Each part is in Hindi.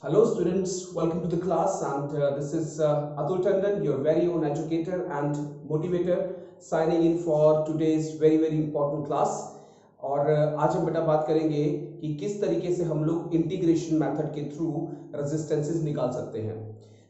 Hello students, welcome to the class and this is Atul Tandon, your very own educator and motivator signing in for today's very important class। और आज हम बेटा बात करेंगे कि किस तरीके से हम लोग इंटीग्रेशन मेथड के थ्रू रेजिस्टेंसेस निकाल सकते हैं।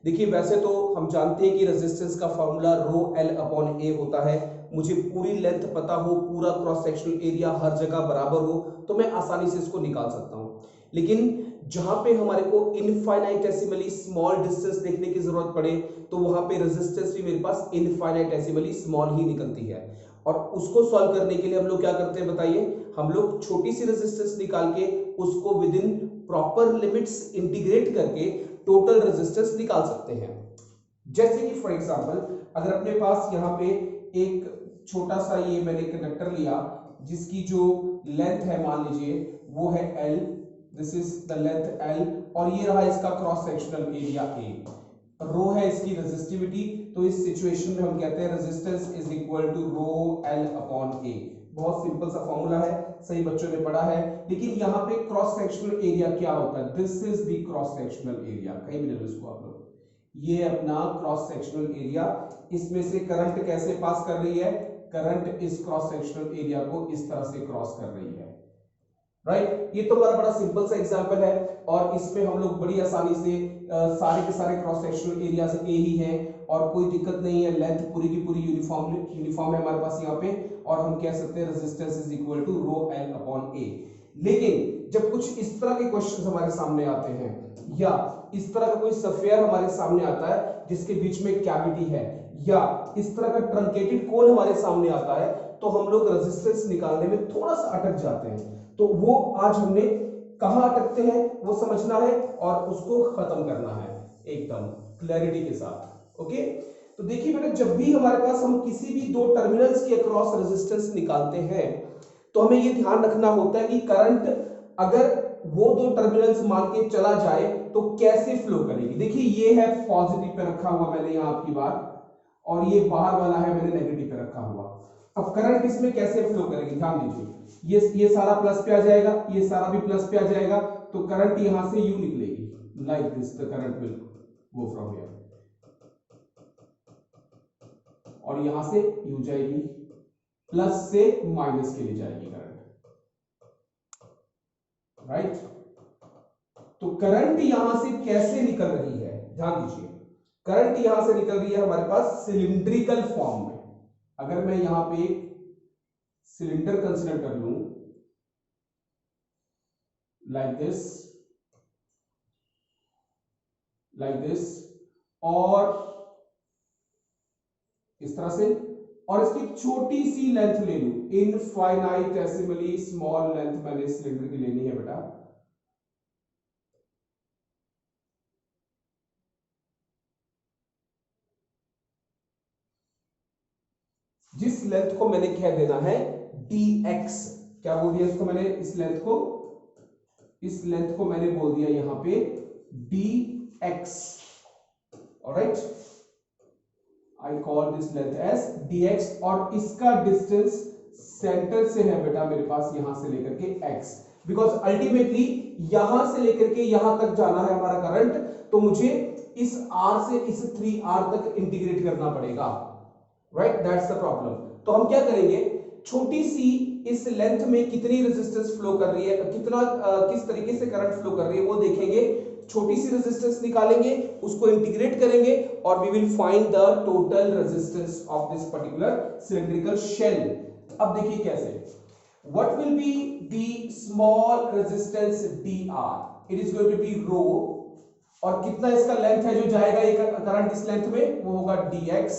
देखिए वैसे तो हम जानते हैं कि रेजिस्टेंस का फॉर्मूला रो एल अपॉन ए होता है। मुझे पूरी लेंथ पता हो, पूरा क्रॉस सेक्शनल एरिया हर जगह बराबर हो तो मैं आसानी से इसको निकाल सकता हूं। लेकिन जहां पे हमारे को इनफाइनाइटेसिमली स्मॉल डिस्टेंस देखने की जरूरत पड़े तो वहां पे रेजिस्टेंस भी मेरे पास इनफाइनाइटेसिमली स्मॉल ही निकलती है। और उसको सॉल्व करने के लिए हम लोग क्या करते हैं बताइए, हम लोग छोटी सी रेजिस्टेंस निकाल के उसको with in proper limits integrate करके टोटल रेजिस्टेंस निकाल सकते हैं। जैसे कि फॉर एग्जांपल अगर अपने पास यहाँ पे एक छोटा सा ये मैंने कंडक्टर लिया जिसकी जो लेंथ है मान लीजिए वो है L, this is the length L और ये रहा इसका क्रॉस सेक्शनल एरिया A, रो है इसकी रेजिस्टिविटी। तो इस सिचुएशन में हम कहते हैं resistance is equal to rho L upon A। बहुत सिंपल सा फॉर्मूला है, सही बच्चों ने पढ़ा है। लेकिन यहाँ पे क्रॉस सेक्शनल एरिया क्या होता है, this is the cross sectional area, कहीं भी ले लो इसको आप लोग, ये अपना क्रॉस सेक्शनल एरिया। इसमें से करंट कैसे पास कर रही है, करंट इस क्रॉस सेक्शनल एरिया को इस तरह से क्रॉस कर रही है, राइट। ये तो बड़ा सिंपल सा एग्जांपल है और इसमें हम लोग बड़ी आसानी से सारे के सारे क्रॉस सेक्शनल एरिया से ए ही है और कोई दिक्कत नहीं है। लेंथ पूरी की पूरी यूनिफॉर्म है हमारे पास यहाँ पे और हम कह सकते हैं resistance is equal to rho L upon A. लेकिन जब कुछ इस तरह के क्वेश्चंस हमारे सामने आते हैं या इस तरह का कोई स्फीयर हमारे सामने आता है जिसके बीच में कैविटी है या इस तरह का ट्रंकेटेड कोन हमारे सामने आता है तो हम लोग रेजिस्टेंस निकालने में थोड़ा सा अटक जाते हैं। तो वो आज हमने कहां अटकते हैं वो समझना है और उसको खत्म करना है एकदम क्लैरिटी के साथ। ओके, तो देखिए बेटा जब भी हमारे पास हम किसी भी दो टर्मिनल्स के अक्रॉस रेजिस्टेंस निकालते हैं तो हमें ये ध्यान रखना होता है कि करंट अगर वो दो टर्मिनल्स मान के चला जाए तो कैसे फ्लो करेगी। देखिए ये है पॉजिटिव पे रखा हुआ मैंने यहां आपकी बात और ये बाहर वाला है मैंने नेगेटिव पे रखा हुआ। अब करंट इसमें कैसे फ्लो करेगी ध्यान दीजिए, ये सारा प्लस पे आ जाएगा, ये सारा भी प्लस पे आ जाएगा तो करंट यहां से यू निकलेगी like this, the current will go from here और यहां से यू जाएगी, प्लस से माइनस के लिए जाएगी करंट, राइट। तो करंट यहां से कैसे निकल रही है ध्यान दीजिए, करंट यहां से निकल रही है हमारे पास सिलिंड्रिकल फॉर्म में। अगर मैं यहां पे सिलेंडर कंसीडर कर लूं लाइक दिस और इस तरह से और इसकी छोटी सी लेंथ ले लूं, इनफाइनाइटेसिमली स्मॉल लेंथ मैंने सिलेंडर की लेनी है बेटा। जिस लेंथ को मैंने कह देना है dx, क्या बोल दिया इसको मैंने, इस लेंथ को मैंने बोल दिया यहां पे dx, alright, I call this length as dx और इसका डिस्टेंस सेंटर से है बेटा मेरे पास यहां से लेकर के x, बिकॉज अल्टीमेटली यहां से लेकर के यहां तक जाना है हमारा करंट तो मुझे इस r से इस 3r तक इंटीग्रेट करना पड़ेगा, राइट, दैट्स द प्रॉब्लम। तो हम क्या करेंगे, छोटी सी इस लेंथ में कितनी रेजिस्टेंस फ्लो कर रही है, कितना किस तरीके से करंट फ्लो कर रही है वो देखेंगे, छोटी सी रेजिस्टेंस निकालेंगे, उसको इंटीग्रेट करेंगे और we will find the total resistance of this particular cylindrical shell. अब देखिए कैसे, what will be the small resistance dr, it is going to be rho और कितना इसका लेंथ है जो जाएगा ये करंट इस लेंथ में वो होगा dx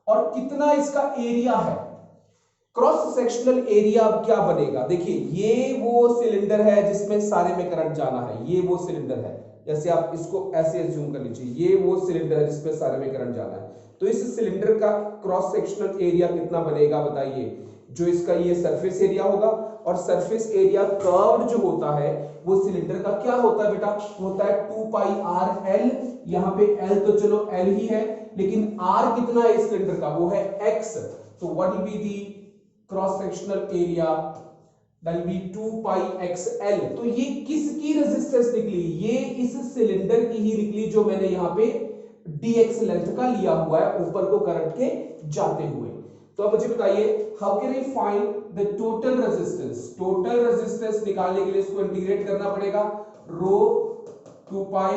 और कितना इसका एरिया है, क्रॉस सेक्शनल एरिया अब क्या बनेगा। देखिए ये वो सिलेंडर है जिसमें सारे में करंट जाना है, ये वो सिलेंडर है, जैसे आप इसको ऐसे एज्यूम कर लीजिए, ये वो सिलेंडर है जिसमें सारे में करंट जाना है। तो इस सिलेंडर का क्रॉस सेक्शनल एरिया कितना बनेगा बताइए, जो इसका ये सरफेस एरिया होगा और सरफेस एरिया कर्व्ड जो होता है वो सिलेंडर का क्या होता है बेटा, होता है 2 पाई आर एल। यहां पे एल तो चलो एल ही है लेकिन आर कितना है इस सिलेंडर का, वो है एक्स। तो what will be the cross sectional area that will be 2 pi XL। तो ये किसकी रेजिस्टेंस निकली? ये इस सिलेंडर की ही निकली जो मैंने यहां पे dx लेंथ का लिया हुआ है ऊपर को करंट के जाते हुए। तो अब मुझे बताइए, how can I find the total resistance? Total resistance निकालने के लिए इसको इंटीग्रेट करना पड़ेगा। रो 2 पाई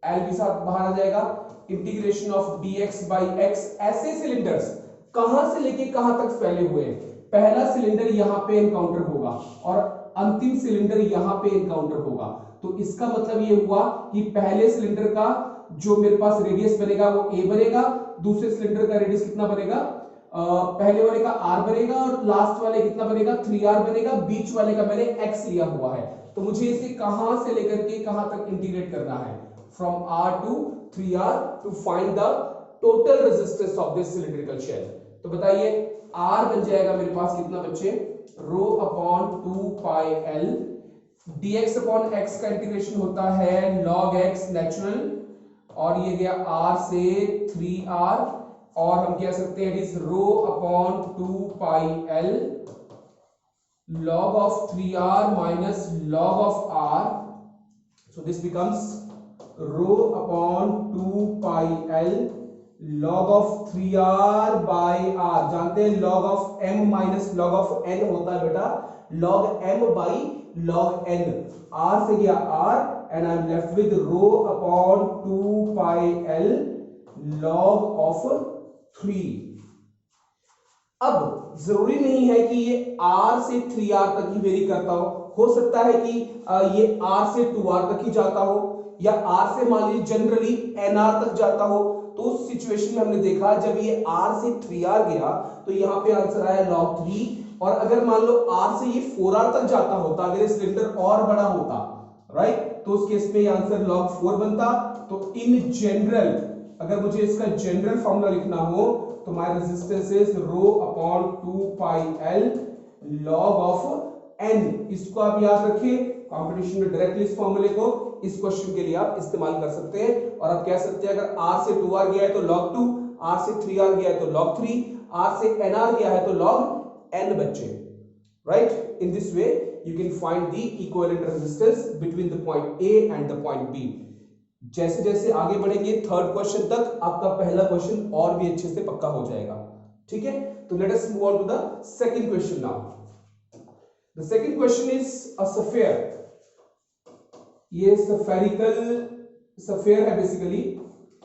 एल भी साथ बाहर आ जाएगा, integration of dx by x। ऐसे सिलेंडर्स कहां से लेके कहां तक फैले हुए हैं? पहला सिलेंडर यहां पे एनकाउंटर होगा और अंतिम सिलेंडर यहां पे एनकाउंटर होगा। तो इसका मतलब ये हुआ कि पहले सिलेंडर का जो मेरे पास रेडियस बनेगा वो a बनेगा, दूसरे सिलेंडर का रेडियस कितना बनेगा? पहले वाले का r बनेगा और लास्ट वाले कितना बनेगा? 3r बनेगा। बीच वाले का मैंने x लिया हुआ है। तो मुझे इसे कहां से लेकर के कहां तक इंटीग्रेट करना है? From r to 3r to find the total resistance of this cylindrical shell. तो बताइए, r बन जाएगा मेरे पास कितना बच्चे? Rho upon 2 pi l। dx अपॉन x का इंटीग्रेशन होता है log x नेचुरल, और ये गया r से 3r, और हम कह सकते हैं it is row upon 2 pi l log of 3r minus log of r. So this becomes rho upon 2 pi l log of 3r by r। जानते हैं log of m minus log of n होता है बेटा, log m by log n। r से गया r and I am left with rho upon 2 pi l log of 3। अब जरूरी नहीं है कि ये r से 3r तक ही वेरी करता हो सकता है कि ये r से 2r तक ही जाता हो, या r से मान लीजिए जनरली nr तक जाता हो। तो उस सिचुएशन में हमने देखा जब ये r से 3r गया तो यहां पे आंसर आया log 3, और अगर मान लो r से ये 4r तक जाता होता, अगर ये सिलेंडर और बड़ा होता, राइट, तो उस केस में आंसर log 4 बनता। तो इन जनरल अगर मुझे इसका जनरल फॉर्मूला लिखना हो तो my resistance is row upon 2 pi l log of n। इसको आप याद रखिए, कंपटीशन में डायरेक्टली इस फॉर्मूले को इस क्वेश्चन के लिए आप इस्तेमाल कर सकते हैं। और आप कह सकते हैं अगर r से 2r गया है तो log 2, r से 3r गया है तो log 3, r से nr गया है तो log n बच्चे, right. In this way you can find the equivalent resistance between the point A and the point B। जैसे जैसे आगे बढ़ेंगे थर्ड क्वेश्चन तक आपका पहला क्वेश्चन और भी अच्छे से पक्का हो जाएगा, ठीक है। तो let us move on to the second question now. The second question is a sphere. ये सफेरिकल सफेयर है बेसिकली,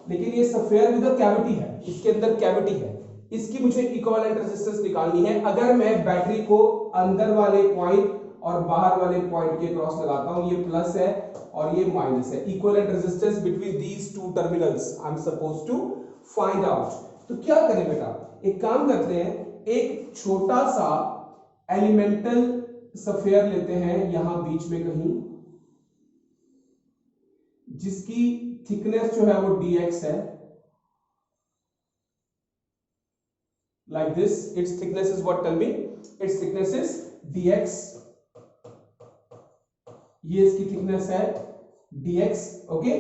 लेकिन ये सफेयर विद अ कैविटी है, इसके अंदर कैविटी है। इसकी मुझे इक्विवेलेंट रेजिस्टेंस निकालनी है। अगर मैं बैटरी को अंदर वाले पॉइंट और बाहर वाले पॉइंट के क्रॉस लगाता हूं, ये प्लस है और ये माइनस है, equivalent resistance between these two terminals I am supposed to find out. तो क्या करें बेटा, एक काम करते हैं, एक छोटा सा एलिमेंटल सफेयर लेते हैं यहां बीच में कहीं, जिसकी थिकनेस जो है वो dx है, like this, its thickness is what? Tell me, its thickness is dx। ये इसकी थिकनेस है dx, ओके।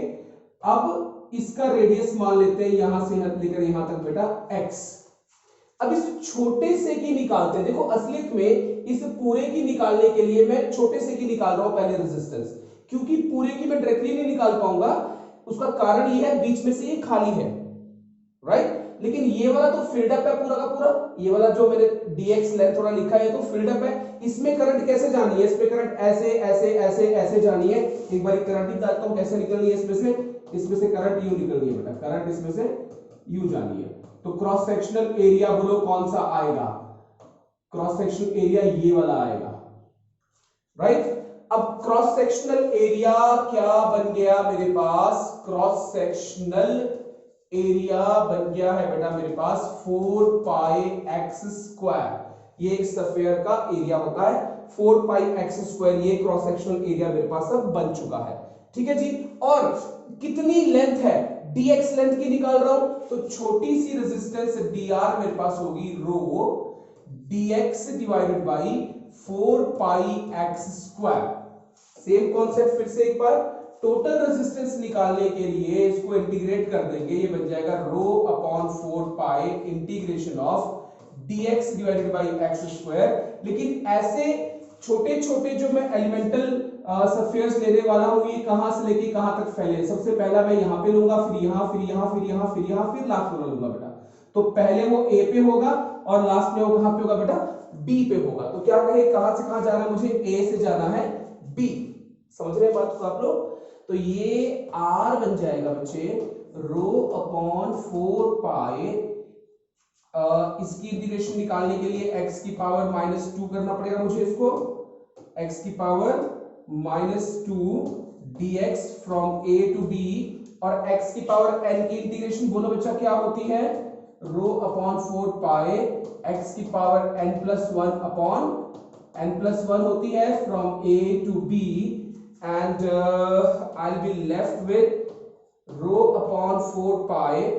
अब इसका रेडियस मान लेते हैं यहां से लेकर यहां तक बेटा x। अब इस छोटे से की निकालते हैं। देखो असलियत में इस पूरे की निकालने के लिए मैं छोटे से की निकाल रहा हूं पहले रेजिस्टेंस, क्योंकि पूरे की मैं डायरेक्टली नहीं निकाल पाऊंगा। उसका कारण ये है बीच में से ये खाली है, राइट। लेकिन ये वाला तो फिल्ड अप है पूरा का पूरा, ये वाला जो मैंने dx लेंथ थोड़ा लिखा है तो फिल्ड अप है। इसमें करंट कैसे जानी है? इसमें करंट ऐसे ऐसे ऐसे ऐसे जानी है। एक बार करंट निकालता हूं कैसे निकलनी है इसमें से करंट यू निकलनी है बेटा, करंट इसमें से यू जानी है। तो क्रॉस सेक्शनल एरिया बोलो कौन सा आएगा? क्रॉस सेक्शनल एरिया ये वाला आएगा, राइट। अब क्रॉस सेक्शनल एरिया क्या बन गया मेरे पास? क्रॉस सेक्शनल एरिया बन गया है बेटा मेरे पास 4 पाई एक्स स्क्वायर। ये सफेयर का एरिया होता है 4 पाई एक्स स्क्वायर। ये क्रॉस सेक्शनल एरिया मेरे पास अब बन चुका है, ठीक है जी। और कितनी लेंथ है? dx लेंथ की निकाल रहा हूं, तो छोटी सी रेजिस्टेंस dr मेरे पास होगी रो dx divided by 4 pi x square. Same concept फिर से एक बार, टोटल रेजिस्टेंस निकालने के लिए इसको इंटीग्रेट कर देंगे, ये बन जाएगा रो upon 4 pi integration of dx divided by x square. लेकिन ऐसे छोटे छोटे जो मैं एलिमेंटल सफियर्स लेने वाला हूं, ये कहां से लेके कहां तक फैले। सबसे पहला मैं यहां पे लूंगा, फिर यहां, फिर यहां, फिर यहां, फिर यहां, फिर लास्ट वाला लूंगा बेटा। तो पहले वो ए पे होगा और लास्ट में वो कहां पे होगा बेटा, बी पे होगा। तो क्या कहे, कहां से कहां जाना है मुझे, ए से जाना है बी। समझ रहे हैं बात को आप लोग। तो ये आर बन जाएगा बच्चे रो अपॉन 4 पाई, इसकी इंटीग्रेशन निकालने के लिए x की पावर -2 करना पड़ेगा मुझे इसको, x की power -2 dx from a to b, और x की पावर n की इंटीग्रेशन बोलो बच्चा क्या होती है, रो अपॉन 4 पाई x की पावर n+1 अपॉन n+1 होती है from a to b, and I will be left with rho upon 4 pi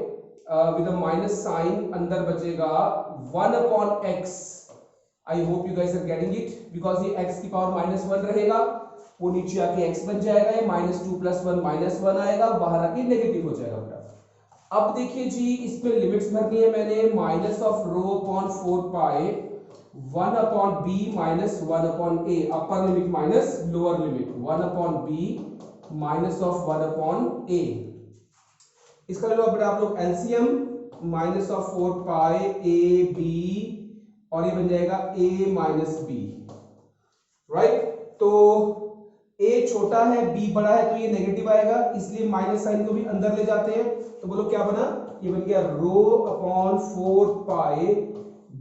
with a minus sign, अंदर बचेगा 1 upon x. I hope you guys are getting it, because ये x की पावर -1 रहेगा, वो नीचे आके x बन जाएगा, ये -2 + 1 -1 आएगा, बाहर आके नेगेटिव हो जाएगा बेटा। अब देखिए जी, इसमें लिमिट्स भरनी है मैंने, minus of rho upon 4 pi 1 upon b minus 1 upon a, upper limit minus lower limit 1 upon b minus of 1 upon a। इसका लो बेटा आप लोग LCM, minus of 4 pi A B, और ये बन जाएगा a माइनस बी, राइट। तो a छोटा है b बड़ा है, तो ये नेगेटिव आएगा, इसलिए माइनस साइन को भी अंदर ले जाते हैं। तो बोलो क्या बना, ये बन गया rho upon 4 pi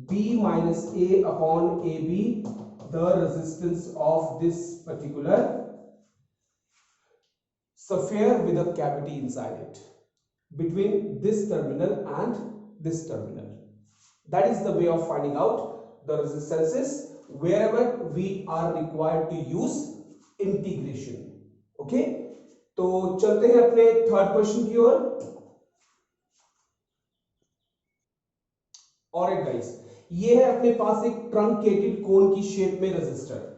b minus a upon A B, the resistance of this particular sphere with a cavity inside it, between this terminal and this terminal. That is the way of finding out the resistances wherever we are required to use integration. Okay, तो चलते हैं अपने थर्ड क्वेश्चन की ओर। और एक गाइस, ये है अपने पास एक ट्रंकेटेड कोन की शेप में रेजिस्टर।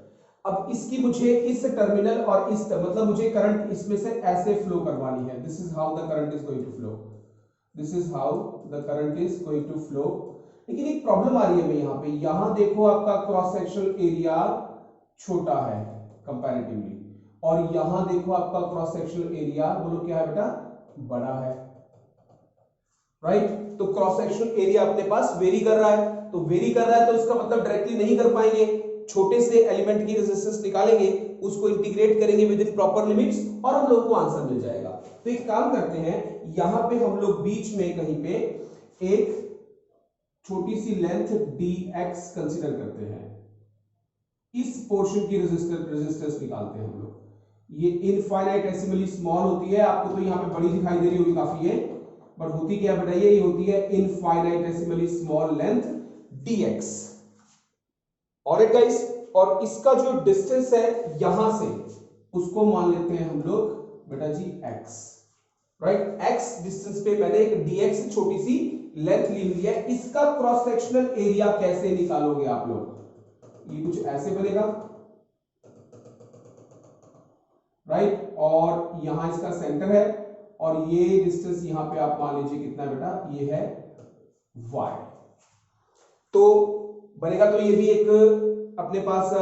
अब इसकी मुझे इस टर्मिनल और इस मतलब मुझे करंट इसमें से ऐसे फ्लो करवानी है। This is how the current is going to flow, this is how the current is going to flow. लेकिन एक प्रॉब्लम आ रही है मैं यहाँ पे, यहाँ देखो आपका क्रॉस सेक्शनल एरिया छोटा है कंपैरेटिवली, और यहाँ देखो आपका क्रॉस सेक्शनल एरिया बोलो क्या है बेटा, बड़ा है, राइट। तो क्रॉस सेक्शनल एरिया अपने पास वेरी कर रहा है, तो वेरी कर रहा है तो इसका मतलब डायरेक्टली नहीं कर पाएंगे, छोटे से एलिमेंट की रेजिस्टेंस निकालेंगे, उसको इंटीग्रेट करेंगे विद इन प्रॉपर लिमिट्स, और हम लोग को आंसर मिल जाएगा। तो एक काम करते हैं, यहां पे हम लोग बीच में कहीं पे एक छोटी सी लेंथ dx कंसीडर करते हैं, इस पोर्शन की रेजिस्टेंस निकालते हैं हम लोग। ये इनफाइनाइटेसिमली स्मॉल होती है, आपको तो यहां पे बड़ी दिखाई दे रही होगी काफी है, बट होती क्या बताइए, ये होती है infinitesimally small length dx। Alright guys, और इसका जो डिस्टेंस है यहां से, उसको मान लेते हैं हम लोग बेटा जी x, राइट। x डिस्टेंस पे मैंने एक dx से छोटी सी लेंथ ले ली है। इसका क्रॉस सेक्शनल एरिया कैसे निकालोगे आप लोग, ये कुछ ऐसे बनेगा, राइट, और यहां इसका सेंटर है, और ये डिस्टेंस यहां पे आप मान लीजिए कितना है बेटा, ये है y। तो बनेगा, तो ये भी एक अपने पास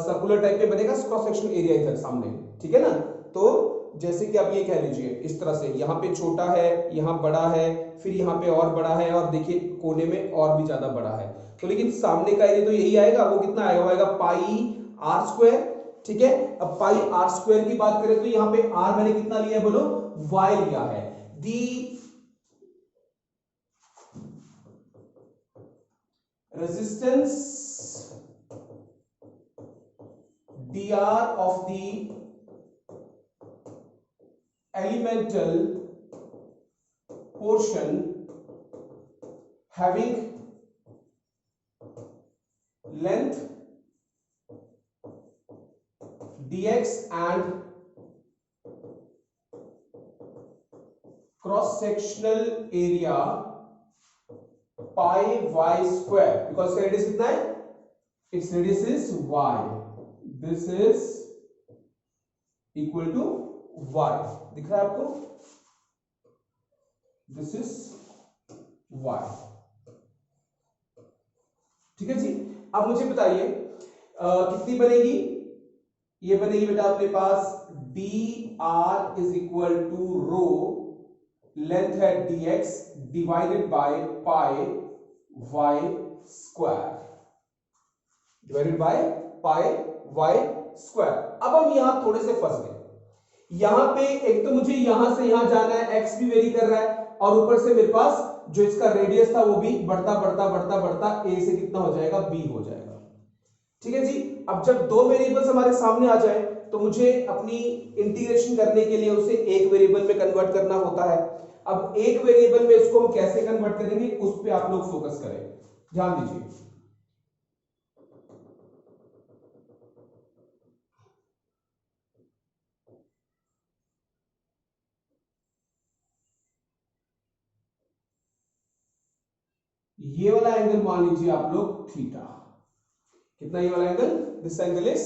सर्कुलर टाइप में बनेगा क्रॉस सेक्शनल एरिया इधर सामने, ठीक है ना। तो जैसे कि आप ये कह लीजिए इस तरह से, यहाँ पे छोटा है, यहाँ बड़ा है, फिर यहाँ पे और बड़ा है, और देखिए कोने में और भी ज्यादा बड़ा है। तो लेकिन सामने का एरिया तो यही आएगा, वो कितना आएगा, वो आएगा पाई आर स्क्वायर, ठीक है। अब पाई आर स्क्वायर की बात करें तो यहाँ पे आर मैंने कितना लिया है बोलो, वाई लिया है। दी resistance dr of the elemental portion having length dx and cross sectional area pi y square, because इसका रेडियस कितना है, its radius is y, this is equal to y, दिख रहा है आपको, this is y, ठीक है जी। अब मुझे बताइए कितनी बनेगी, ये बनेगी बेटा अपने पास D R is equal to rho, length है dx divided by pi y square, divided by pi y square. अब हम यहां थोड़े से फंस गए। यहां पे एक तो मुझे यहां से यहां जाना है, x भी वेरी कर रहा है, और ऊपर से मेरे पास जो इसका रेडियस था वो भी बढ़ता बढ़ता बढ़ता बढ़ता a से कितना हो जाएगा, b हो जाएगा। ठीक है जी। अब जब दो वेरिएबल्स हमारे सामने आ जाए तो मुझे अपनी इंटीग्रेशन करने के लिए उसे एक वेरिएबल में कन्वर्ट करना होता है। अब एक वेरिएबल में इसको हम कैसे कन्वर्ट करेंगे उस पे आप लोग फोकस करें, ध्यान दीजिए। ये वाला एंगल मान लीजिए आप लोग थीटा, कितना ये वाला angle, this angle is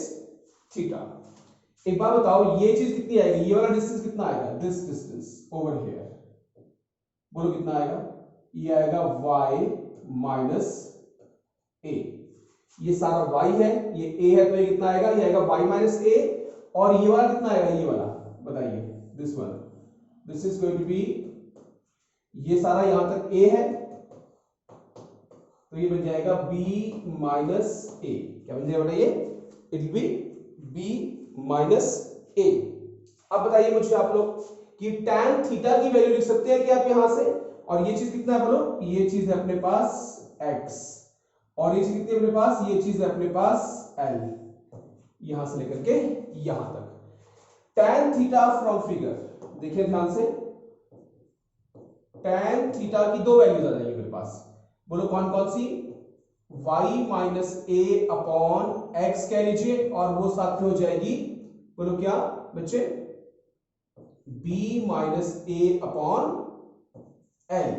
theta. एक बात बताओ, ये चीज कितनी आएगी, ये वाला डिस्टेंस कितना आएगा, दिस डिस्टेंस ओवर हियर, बोलो कितना आएगा, ये आएगा y माइनस ए। ये सारा y है, ये a है, तो ये कितना आएगा, ये आएगा y माइनस ए। और ये वाला कितना आएगा, ये वाला बताइए, this one, this is going to be, ये सारा यहां तक a है तो ये बन जाएगा b माइनस ए। क्या बन जाएगा बेटा ये, it will be b minus A. अब बताइए मुझे आप लोग कि tan थीटा की वैल्यू लिख सकते हैं क्या आप यहां से, और ये चीज कितना है बोलो, ये चीज है अपने पास x, और ये चीज कितनी है अपने पास, ये चीज है अपने पास l, यहां से लेकर के यहां तक। tan थीटा फ्रॉम फिगर, देखिए ध्यान से, tan थीटा की दो वैल्यूज आ जाएंगी मेरे पास, बोलो कौन कौन सी, y माइनस ए अपॉन x कह लीजिए, और वो साथ में हो जाएगी, बोलो क्या बच्चे, b माइनस ए अपॉन l,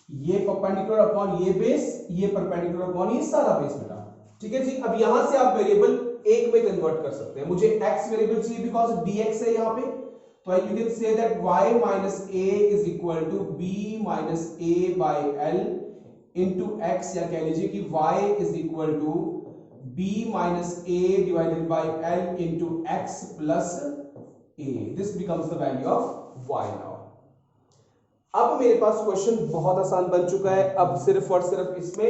ये परपेंडिकुलर अपॉन ये बेस, ये परपेंडिकुलर अपॉन ये सारा बेस बेटा। ठीक है जी। अब यहां से आप वेरिएबल एक में कन्वर्ट कर सकते हैं, मुझे x वेरिएबल चाहिए बिकॉज dx है यहां पे, तो you can say that y minus a is equal to b minus a by l into x, या कह लीजिए कि y is equal to b minus a divided by l into x plus a, this becomes the value of y now. अब मेरे पास क्वेश्चन बहुत आसान बन चुका है, अब सिर्फ और सिर्फ इसमें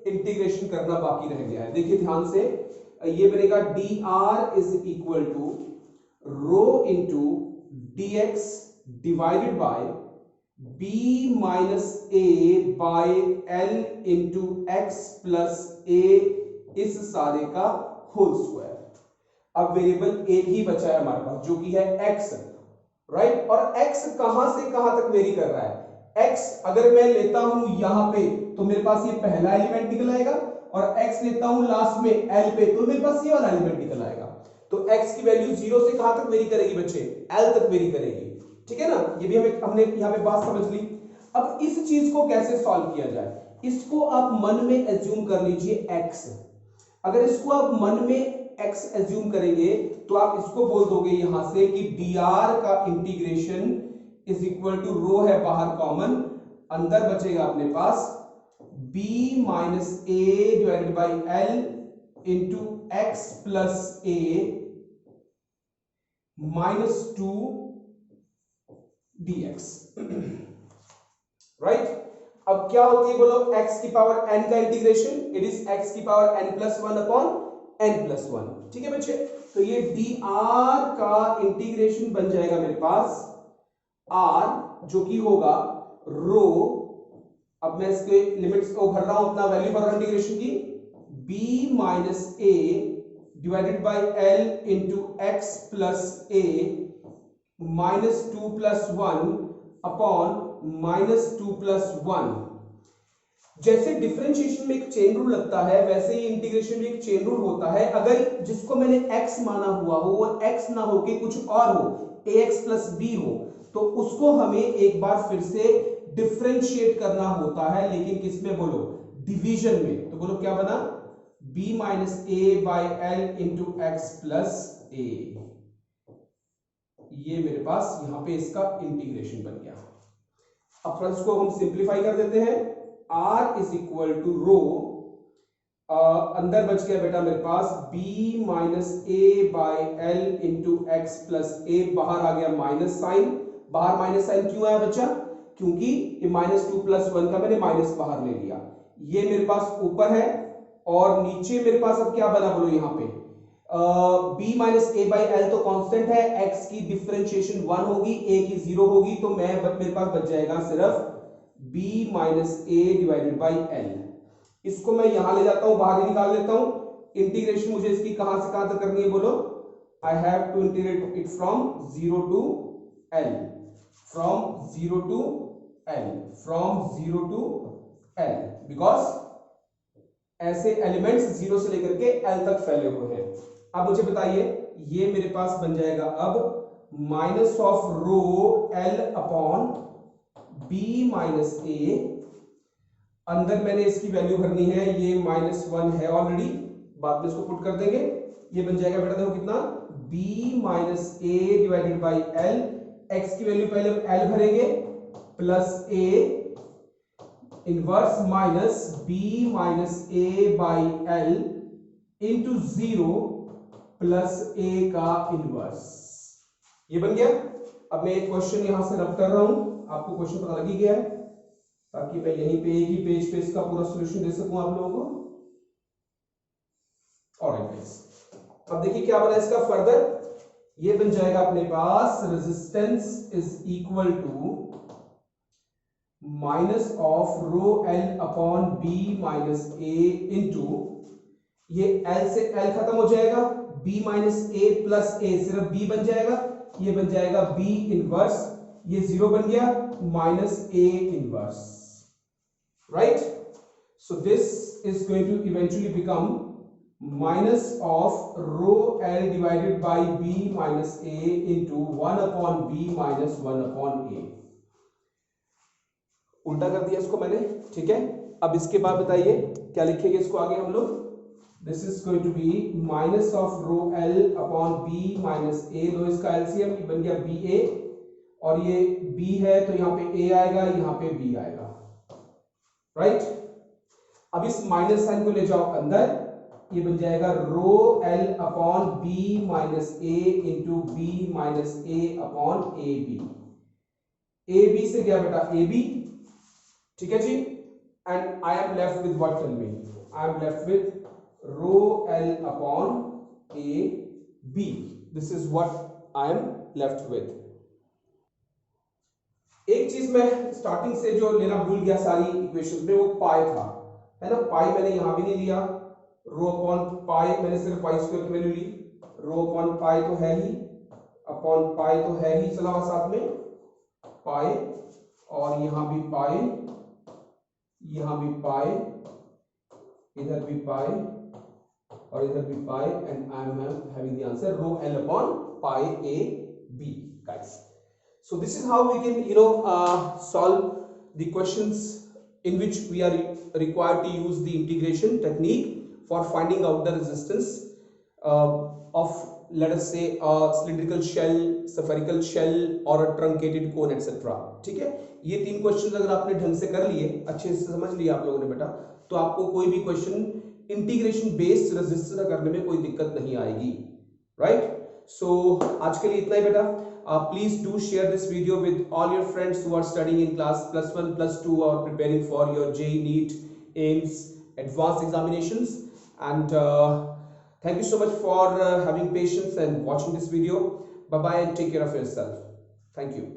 इंटीग्रेशन करना बाकी रह गया है। देखिए ध्यान से, ये बनेगा dr is equal to rho into dx divided by b minus a by l into x plus a, इस सारे का होल स्क्वायर। अब वेरिएबल एक ही बचा है हमारे पास जो कि है x, राइट, और x कहां से कहां तक वेरी कर रहा है, x अगर मैं लेता हूं यहां पे तो मेरे पास ये पहला एलिमेंट निकल आएगा, और x लेता हूं लास्ट में l पे तो मेरे पास ये वाला एलिमेंट निकल आएगा। तो x की वैल्यू 0 से कहां तक वेरी करेगी बच्चे, l तक वेरी करेगी। ठीक है ना, ये भी हमने यहां पे बात समझ ली। अब इस चीज को कैसे सॉल्व किया जाए, इसको आप मन में एज्यूम कर लीजिए x। अगर इसको आप मन में x एज्यूम करेंगे तो आप इसको बोल दोगे यहां से कि dr का इंटीग्रेशन इज इक्वल टू रो है बाहर कॉमन, अंदर बचेगा अपने पास b minus A divided by l into X plus A minus 2 dx, right. अब क्या होती है बोलो, x की पावर n का इंटीग्रेशन, इट इज x की power n plus 1 upon n plus 1। ठीक है बच्चे, तो ये dr का इंटीग्रेशन बन जाएगा मेरे पास r, जो कि होगा रो, अब मैं इसके लिमिट्स को भर रहा हूं, अपना वैल्यू भर रहा हूं इंटीग्रेशन की, b minus A divided by l into X plus A minus 2 plus 1 upon minus 2 plus 1। जैसे डिफरेंशिएशन में एक चेन रूल लगता है, वैसे ही इंटीग्रेशन में एक चेन रूल होता है। अगर जिसको मैंने x माना हुआ हो वो x ना हो के कुछ और हो, ax प्लस b हो, तो उसको हमें एक बार फिर से डिफरेंशिएट करना होता है, लेकिन किसमें बोलो, डिवीजन में। तो बोलो क्या बना, b minus A by L into X plus A, ये मेरे पास यहां पे इसका इंटीग्रेशन बन गया। अब इसको हम सिंप्लीफाई कर देते हैं, r is equal to rho, अंदर बच गया बेटा मेरे पास b minus A by L into X plus A, बाहर आ गया माइनस साइन। बाहर माइनस साइन क्यों आया बच्चा? क्योंकि ये -2 + 1 का मैंने माइनस बाहर ले लिया। ये मेरे पास ऊपर है और नीचे मेरे पास अब क्या बना बोलो यहाँ पे, b minus A by L तो कांस्टेंट है, x की डिफरेंशिएशन 1 होगी, a की 0 होगी, तो मेरे पास बच जाएगा सिर्फ b minus A divided by L. इसको मैं यहां ले जाता हूं, बाहर ही निकाल लेता हूं। इंटीग्रेशन मुझे इसकी कहां से कहां तक करनी है बोलो? I have to integrate it from 0 to l, from 0 to l, from 0 to l, because ऐसे एलिमेंट्स 0 से लेकर के l तक फैले हुए हैं। अब मुझे बताइए, ये मेरे पास बन जाएगा अब minus of rho l upon b minus A. अंदर मैंने इसकी वैल्यू भरनी है, ये -1 है ऑलरेडी, बाद में इसको पुट कर देंगे। ये बन जाएगा बेटा देखो कितना, b minus A divided by L. x की वैल्यू पहले l भरेंगे, plus a inverse minus b minus A by L into 0 plus a का इनवर्स। ये बन गया। अब मैं एक क्वेश्चन यहां से रब कर रहा हूं, आपको क्वेश्चन पता लग ही गया है, ताकि मैं यहीं पे एक ही पेज पे इसका पूरा सॉल्यूशन दे सकूं आप लोगों को। ऑलराइट गाइस, अब देखिए क्या बना इसका फर्दर। ये बन जाएगा अपने पास resistance is equal to minus of rho L upon B minus A into, ये एल से एल खत्म हो जाएगा, b minus A plus A सिर्फ b बन जाएगा, ये बन जाएगा b इनवर्स, ये 0 बन गया, minus a inverse, right. So this is going to eventually become minus of rho l divided by b minus a into 1 upon b minus 1 upon a। उल्टा कर दिया इसको मैंने, ठीक है। अब इसके बाद बताइए क्या लिखेंगे इसको आगे हम लोग। This is going to be minus of rho l upon b minus a, लो इसका एलसीएम बन गया ba, और ये b है तो यहाँ पे a आएगा, यहाँ पे b आएगा, राइट। अब इस माइनस साइन को ले जाओ अंदर, ये बन जाएगा rho l upon b minus a into b minus a upon a b से गया बेटा a b, ठीक है जी। And I am left with what, tell me, I am left with rho l upon a b। This is what I am left with. एक चीज मैं स्टार्टिंग से जो लेना भूल गया सारी इक्वेशंस में, वो पाई था, है ना। पाई मैंने यहां भी नहीं लिया, रो अपॉन पाई मैंने सिर्फ पाई स्क्वायर की वैल्यू ली, रो अपॉन पाई तो है ही, अपॉन पाई तो है ही, चला हुआ साथ में पाई, और यहां भी पाई, यहां भी पाई, इधर भी पाई और इधर भी pi, and I am having the answer rho l upon pi a b, guys. So this is how we can solve the questions in which we are required to use the integration technique for finding out the resistance of, let us say, a cylindrical shell, spherical shell or a truncated cone etc. ठीक है। ये 3 क्वेश्चन अगर आपने ढंग से कर लिए, अच्छे से समझ लिया आप लोगों ने बेटा, तो आपको कोई भी क्वेश्चन इंटीग्रेशन बेस्ड रेजिस्टेंस करने में कोई दिक्कत नहीं आएगी, राइट। सो आज के लिए इतना ही बेटा। Please do share this video with all your friends who are studying in class +1, +2 or preparing for your JEE, NEET, AIMS advanced examinations. And thank you so much for having patience and watching this video. Bye bye and take care of yourself. Thank you.